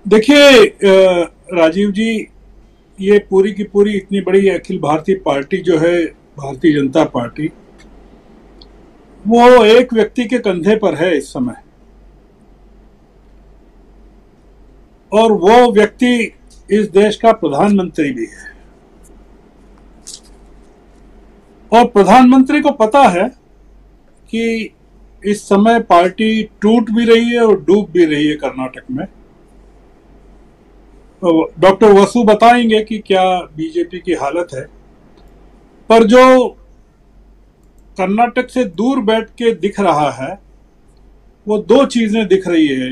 देखिए राजीव जी, ये पूरी की पूरी इतनी बड़ी अखिल भारतीय पार्टी जो है भारतीय जनता पार्टी, वो एक व्यक्ति के कंधे पर है इस समय। और वो व्यक्ति इस देश का प्रधानमंत्री भी है। और प्रधानमंत्री को पता है कि इस समय पार्टी टूट भी रही है और डूब भी रही है कर्नाटक में। डॉक्टर वसु बताएंगे कि क्या बीजेपी की हालत है। पर जो कर्नाटक से दूर बैठ के दिख रहा है, वो दो चीजें दिख रही है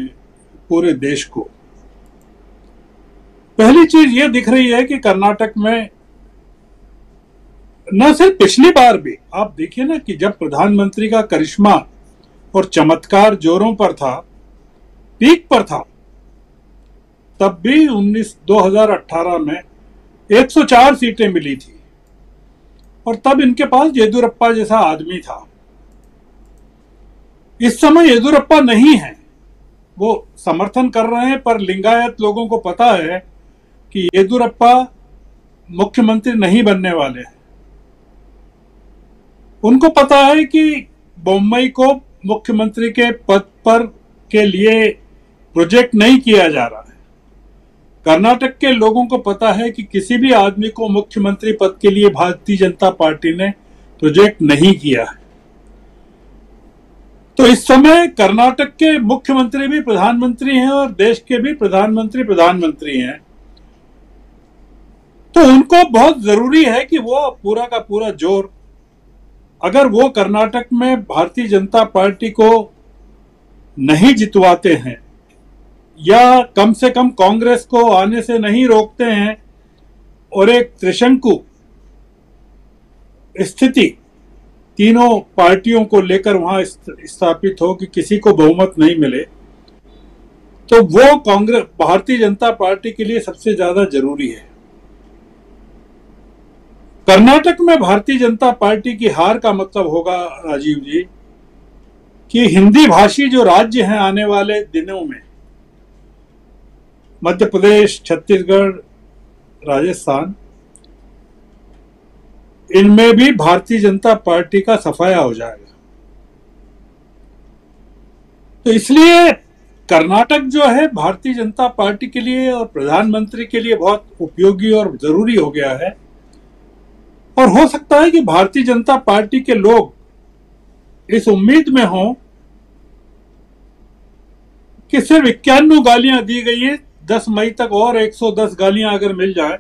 पूरे देश को। पहली चीज ये दिख रही है कि कर्नाटक में न सिर्फ पिछली बार भी, आप देखिए ना कि जब प्रधानमंत्री का करिश्मा और चमत्कार जोरों पर था, पीक पर था, तब भी 2018 में 104 सीटें मिली थी और तब इनके पास येदुरप्पा जैसा आदमी था। इस समय येदुरप्पा नहीं है, वो समर्थन कर रहे हैं, पर लिंगायत लोगों को पता है कि येदुरप्पा मुख्यमंत्री नहीं बनने वाले हैं। उनको पता है कि बोम्मई को मुख्यमंत्री के पद पर के लिए प्रोजेक्ट नहीं किया जा रहा है। कर्नाटक के लोगों को पता है कि किसी भी आदमी को मुख्यमंत्री पद के लिए भारतीय जनता पार्टी ने प्रोजेक्ट नहीं किया है। तो इस समय कर्नाटक के मुख्यमंत्री भी प्रधानमंत्री हैं और देश के भी प्रधानमंत्री हैं। तो उनको बहुत जरूरी है कि वो पूरा का पूरा जोर, अगर वो कर्नाटक में भारतीय जनता पार्टी को नहीं जितवाते हैं या कम से कम कांग्रेस को आने से नहीं रोकते हैं और एक त्रिशंकु स्थिति तीनों पार्टियों को लेकर वहां स्थापित हो कि किसी को बहुमत नहीं मिले, तो वो कांग्रेस भारतीय जनता पार्टी के लिए सबसे ज्यादा जरूरी है। कर्नाटक में भारतीय जनता पार्टी की हार का मतलब होगा राजीव जी कि हिंदी भाषी जो राज्य हैं आने वाले दिनों में, मध्य प्रदेश, छत्तीसगढ़, राजस्थान, इनमें भी भारतीय जनता पार्टी का सफाया हो जाएगा। तो इसलिए कर्नाटक जो है भारतीय जनता पार्टी के लिए और प्रधानमंत्री के लिए बहुत उपयोगी और जरूरी हो गया है। और हो सकता है कि भारतीय जनता पार्टी के लोग इस उम्मीद में हों कि सिर्फ 91 गालियां दी गई है, 10 मई तक और 110 गालियां अगर मिल जाए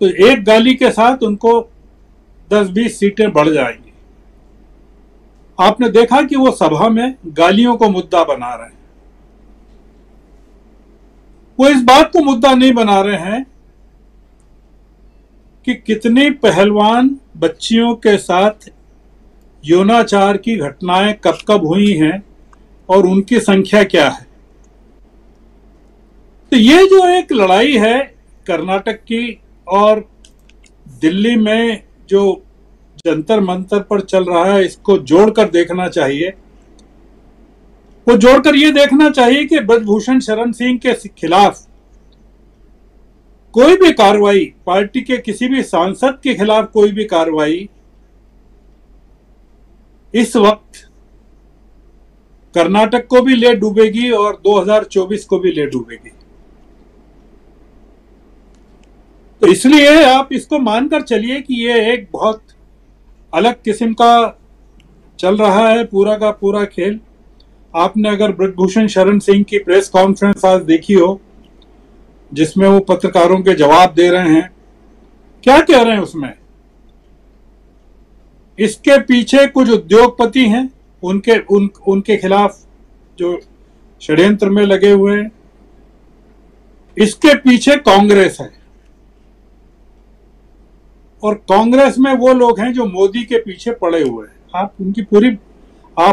तो एक गाली के साथ उनको 10-20 सीटें बढ़ जाएंगी। आपने देखा कि वो सभा में गालियों को मुद्दा बना रहे हैं। वो इस बात को मुद्दा नहीं बना रहे हैं कि कितनी पहलवान बच्चियों के साथ यौनाचार की घटनाएं कब कब हुई हैं और उनकी संख्या क्या है। तो ये जो एक लड़ाई है कर्नाटक की और दिल्ली में जो जंतर मंतर पर चल रहा है, इसको जोड़कर देखना चाहिए। वो जोड़कर ये देखना चाहिए कि ब्रजभूषण शरण सिंह के खिलाफ कोई भी कार्रवाई, पार्टी के किसी भी सांसद के खिलाफ कोई भी कार्रवाई इस वक्त कर्नाटक को भी ले डूबेगी और 2024 को भी ले डूबेगी। तो इसलिए आप इसको मानकर चलिए कि ये एक बहुत अलग किस्म का चल रहा है पूरा का पूरा खेल। आपने अगर ब्रजभूषण शरण सिंह की प्रेस कॉन्फ्रेंस आज देखी हो, जिसमें वो पत्रकारों के जवाब दे रहे हैं, क्या कह रहे हैं उसमें? इसके पीछे कुछ उद्योगपति हैं, उनके खिलाफ जो षड्यंत्र में लगे हुए हैं। इसके पीछे कांग्रेस है और कांग्रेस में वो लोग हैं जो मोदी के पीछे पड़े हुए हैं। आप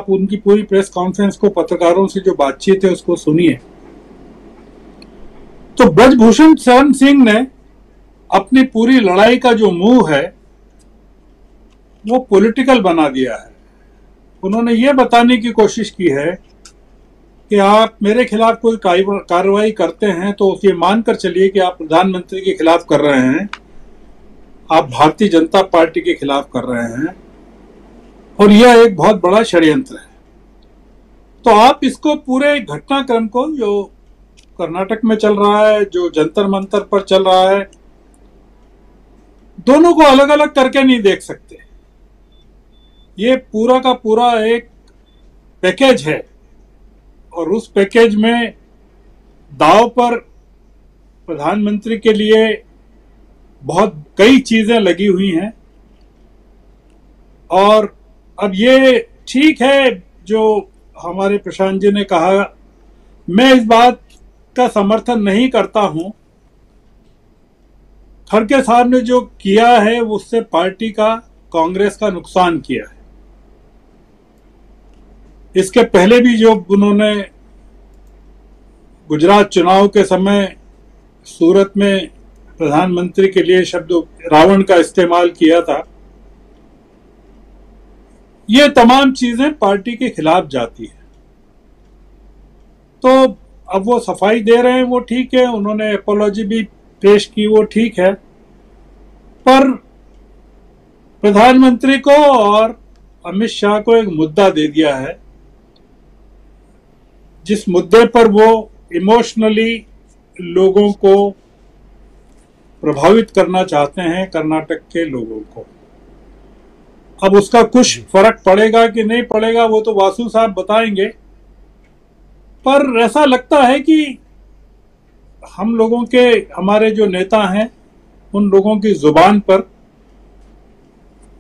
उनकी पूरी प्रेस कॉन्फ्रेंस को, पत्रकारों से जो बातचीत है उसको सुनिए। तो ब्रजभूषण शरण सिंह ने अपनी पूरी लड़ाई का जो मुंह है वो पॉलिटिकल बना दिया है। उन्होंने ये बताने की कोशिश की है कि आप मेरे खिलाफ कोई कार्रवाई करते हैं तो ये मानकर चलिए कि आप प्रधानमंत्री के खिलाफ कर रहे हैं, आप भारतीय जनता पार्टी के खिलाफ कर रहे हैं, और यह एक बहुत बड़ा षड्यंत्र है। तो आप इसको पूरे घटनाक्रम को, जो कर्नाटक में चल रहा है, जो जंतर मंतर पर चल रहा है, दोनों को अलग अलग करके नहीं देख सकते। ये पूरा का पूरा एक पैकेज है, और उस पैकेज में दांव पर प्रधानमंत्री के लिए बहुत कई चीजें लगी हुई हैं। और अब ये ठीक है जो हमारे प्रशांत जी ने कहा, मैं इस बात का समर्थन नहीं करता हूं। खड़गे साहब ने जो किया है उससे पार्टी का, कांग्रेस का नुकसान किया है। इसके पहले भी जो उन्होंने गुजरात चुनाव के समय सूरत में प्रधानमंत्री के लिए शब्द रावण का इस्तेमाल किया था, ये तमाम चीजें पार्टी के खिलाफ जाती है। तो अब वो सफाई दे रहे हैं, वो ठीक है, उन्होंने एपोलॉजी भी पेश की, वो ठीक है, पर प्रधानमंत्री को और अमित शाह को एक मुद्दा दे दिया है, जिस मुद्दे पर वो इमोशनली लोगों को प्रभावित करना चाहते हैं, कर्नाटक के लोगों को। अब उसका कुछ फर्क पड़ेगा कि नहीं पड़ेगा वो तो वासु साहब बताएंगे, पर ऐसा लगता है कि हम लोगों के, हमारे जो नेता हैं, उन लोगों की जुबान पर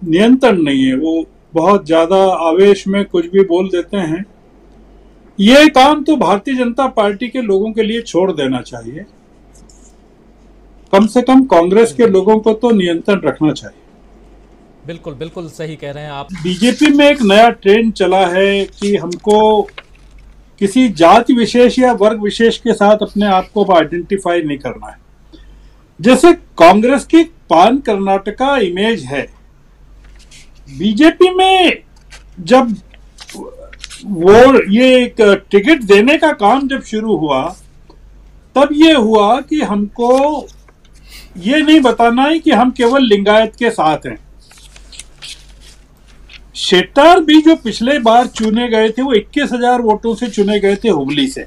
नियंत्रण नहीं है। वो बहुत ज्यादा आवेश में कुछ भी बोल देते हैं। ये काम तो भारतीय जनता पार्टी के लोगों के लिए छोड़ देना चाहिए। कम से कम कांग्रेस के लोगों को तो नियंत्रण रखना चाहिए। बिल्कुल बिल्कुल सही कह रहे हैं आप। बीजेपी में एक नया ट्रेंड चला है कि हमको किसी जाति विशेष या वर्ग विशेष के साथ अपने आप को आइडेंटिफाई नहीं करना है। जैसे कांग्रेस की पान कर्नाटका इमेज है, बीजेपी में जब वो ये एक टिकट देने का काम जब शुरू हुआ, तब ये हुआ कि हमको ये नहीं बताना है कि हम केवल लिंगायत के साथ हैं। शेट्टार भी जो पिछले बार चुने गए थे वो 21,000 वोटों से चुने गए थे हुबली से,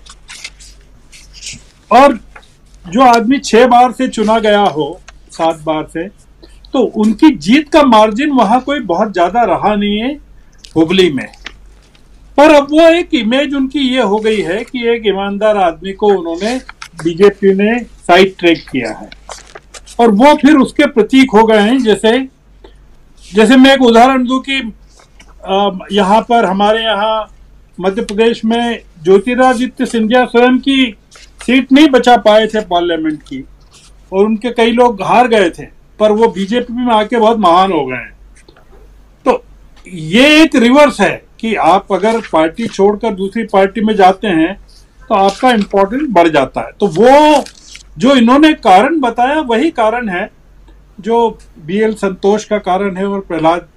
और जो आदमी 6 बार से चुना गया हो, 7 बार से, तो उनकी जीत का मार्जिन वहां कोई बहुत ज्यादा रहा नहीं है हुबली में। पर अब वो एक इमेज उनकी ये हो गई है कि एक ईमानदार आदमी को उन्होंने, बीजेपी ने साइड ट्रैक किया है, और वो फिर उसके प्रतीक हो गए हैं। जैसे मैं एक उदाहरण दूं कि यहाँ पर हमारे यहाँ मध्य प्रदेश में ज्योतिरादित्य सिंधिया स्वयं की सीट नहीं बचा पाए थे पार्लियामेंट की, और उनके कई लोग हार गए थे, पर वो बीजेपी में आके बहुत महान हो गए हैं। तो ये एक रिवर्स है कि आप अगर पार्टी छोड़कर दूसरी पार्टी में जाते हैं तो आपका इम्पोर्टेंस बढ़ जाता है। तो वो जो इन्होंने कारण बताया वही कारण है जो BL संतोष का कारण है और प्रहलाद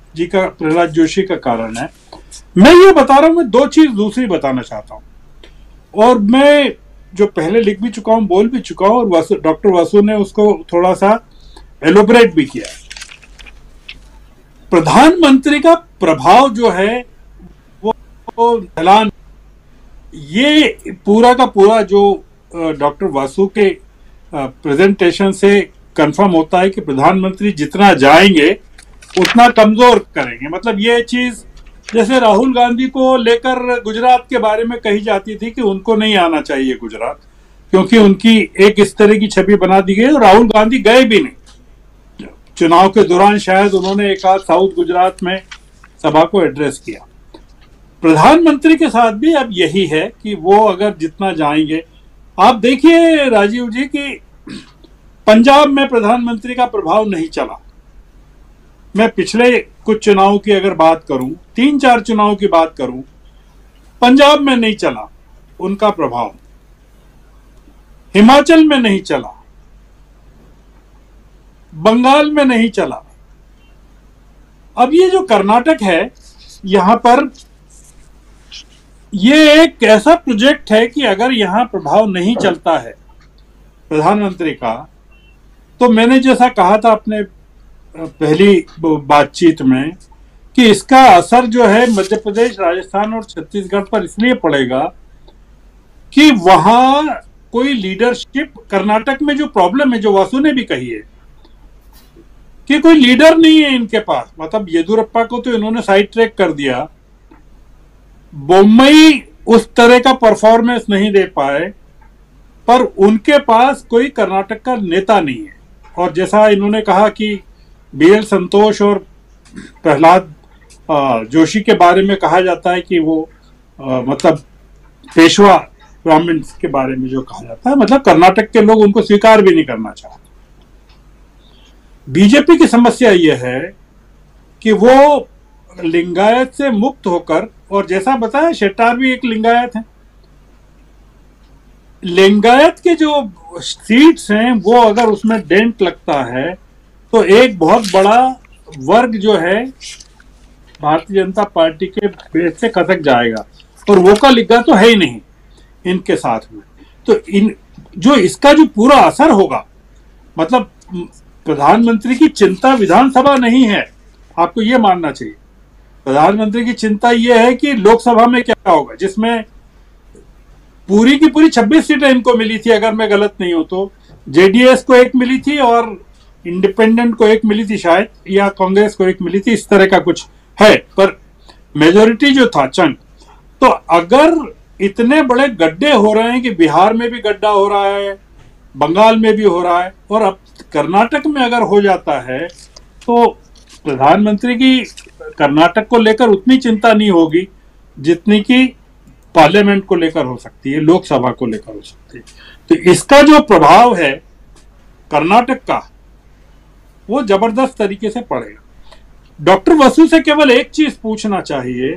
जोशी का कारण है। मैं ये बता रहा हूं, मैं 2 चीज दूसरी बताना चाहता हूं, और मैं जो पहले लिख भी चुका हूं, बोल भी चुका हूं, और डॉक्टर वासु ने उसको थोड़ा सा एलोबरेट भी किया। प्रधानमंत्री का प्रभाव जो है वो ऐलान, ये पूरा का पूरा जो डॉक्टर वासु के प्रेजेंटेशन से कंफर्म होता है कि प्रधानमंत्री जितना जाएंगे उतना कमजोर करेंगे। मतलब ये चीज जैसे राहुल गांधी को लेकर गुजरात के बारे में कही जाती थी कि उनको नहीं आना चाहिए गुजरात, क्योंकि उनकी एक इस तरह की छवि बना दी गई, और राहुल गांधी गए भी नहीं। चुनाव के दौरान शायद उन्होंने एक आध साउथ गुजरात में सभा को एड्रेस किया। प्रधानमंत्री के साथ भी अब यही है कि वो अगर जितना जाएंगे, आप देखिए राजीव जी कि पंजाब में प्रधानमंत्री का प्रभाव नहीं चला। मैं पिछले कुछ चुनाव की अगर बात करूं, 3-4 चुनाव की बात करूं, पंजाब में नहीं चला उनका प्रभाव, हिमाचल में नहीं चला, बंगाल में नहीं चला। अब ये जो कर्नाटक है, यहां पर ये एक ऐसा प्रोजेक्ट है कि अगर यहाँ प्रभाव नहीं चलता है प्रधानमंत्री का, तो मैंने जैसा कहा था अपने पहली बातचीत में कि इसका असर जो है मध्य प्रदेश, राजस्थान और छत्तीसगढ़ पर इसलिए पड़ेगा कि वहां कोई लीडरशिप, कर्नाटक में जो प्रॉब्लम है, जो वासु ने भी कही है कि कोई लीडर नहीं है इनके पास। मतलब येदुरप्पा को तो इन्होंने साइड ट्रैक कर दिया, बोम्मई उस तरह का परफॉर्मेंस नहीं दे पाए, पर उनके पास कोई कर्नाटक का नेता नहीं है। और जैसा इन्होंने कहा कि बीएल संतोष और प्रहलाद जोशी के बारे में कहा जाता है कि वो मतलब पेशवा ब्राह्मण्स के बारे में जो कहा जाता है, मतलब कर्नाटक के लोग उनको स्वीकार भी नहीं करना चाहते। बीजेपी की समस्या यह है कि वो लिंगायत से मुक्त होकर, और जैसा बताया शेट्टार भी एक लिंगायत है, लिंगायत के जो सीट्स हैं वो अगर उसमें डेंट लगता है तो एक बहुत बड़ा वर्ग जो है भारतीय जनता पार्टी के बेस से खसक जाएगा, और वो का लिखा तो है ही नहीं इनके साथ में। तो इन जो इसका जो पूरा असर होगा, मतलब प्रधानमंत्री की चिंता विधानसभा नहीं है, आपको ये मानना चाहिए। प्रधानमंत्री की चिंता यह है कि लोकसभा में क्या होगा, जिसमें पूरी की पूरी 26 सीटें इनको मिली थी, अगर मैं गलत नहीं हूं तो। जेडीएस को एक मिली थी और इंडिपेंडेंट को एक मिली थी शायद, या कांग्रेस को एक मिली थी, इस तरह का कुछ है, पर मेजोरिटी जो था चंग। तो अगर इतने बड़े गड्ढे हो रहे हैं कि बिहार में भी गड्ढा हो रहा है, बंगाल में भी हो रहा है, और अब कर्नाटक में अगर हो जाता है तो प्रधानमंत्री की कर्नाटक को लेकर उतनी चिंता नहीं होगी जितनी कि पार्लियामेंट को लेकर हो सकती है, लोकसभा को लेकर हो सकती है। तो इसका जो प्रभाव है कर्नाटक का, वो जबरदस्त तरीके से पड़ेगा। डॉक्टर वसु से केवल एक चीज पूछना चाहिए